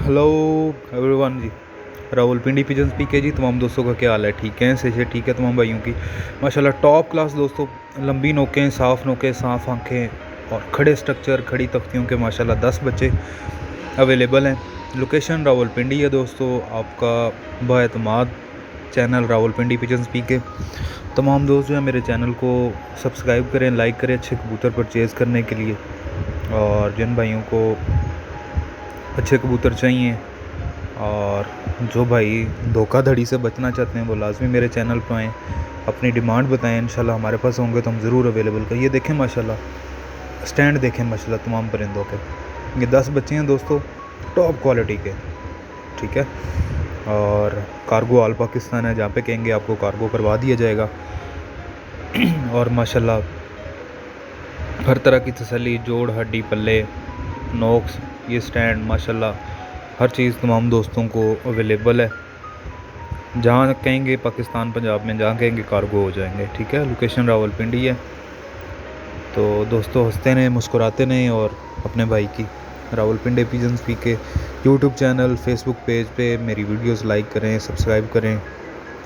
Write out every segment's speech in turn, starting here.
Hello everyone जी, Rawalpindi pigeon पीके जी। तमाम दोस्तों का क्या हाल है? ठीक है, सही है, ठीक है। तमाम भाइयों की माशाल्लाह टॉप क्लास दोस्तों, लंबी नोकें, साफ़ नोकें, साफ़ आँखें और खड़े स्ट्रक्चर, खड़ी तख्तियों के माशाल्लाह 10 बच्चे अवेलेबल हैं। लोकेशन रावलपिंडी है दोस्तों। आपका बाएतमाद चैनल रावलपिंडी पिजन पीके। तमाम दोस्त जो है मेरे चैनल को सब्सक्राइब करें, लाइक करें अच्छे कबूतर परचेज़ करने के लिए। और जिन भाइयों को अच्छे कबूतर चाहिए और जो भाई धोखाधड़ी से बचना चाहते हैं वो लाजमी मेरे चैनल पर आएँ, अपनी डिमांड बताएं। इंशाल्लाह हमारे पास होंगे तो हम ज़रूर अवेलेबल करें। ये देखें माशाल्लाह, स्टैंड देखें माशाल्लाह तमाम परिंदों के। ये 10 बच्चे हैं दोस्तों, टॉप क्वालिटी के, ठीक है। और कार्गो ऑल पाकिस्तान है, जहाँ पे कहेंगे आपको कार्गो करवा दिया जाएगा। और माशाल्लाह हर तरह की तसल्ली, जोड़, हड्डी, पल्ले, नोक्स, ये स्टैंड माशाल्लाह हर चीज़ तमाम दोस्तों को अवेलेबल है। जहाँ कहेंगे पाकिस्तान पंजाब में, जहाँ कहेंगे कार्गो हो जाएंगे, ठीक है। लोकेशन रावलपिंडी है। तो दोस्तों हंसते रहें, मुस्कुराते रहें और अपने भाई की रावलपिंडी पिजन्स पीके यूट्यूब चैनल, फेसबुक पेज पे मेरी वीडियोस लाइक करें, सब्सक्राइब करें।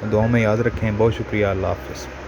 दुआ में याद रखें। बहुत शुक्रिया। अल्लाह हाफ़िज़।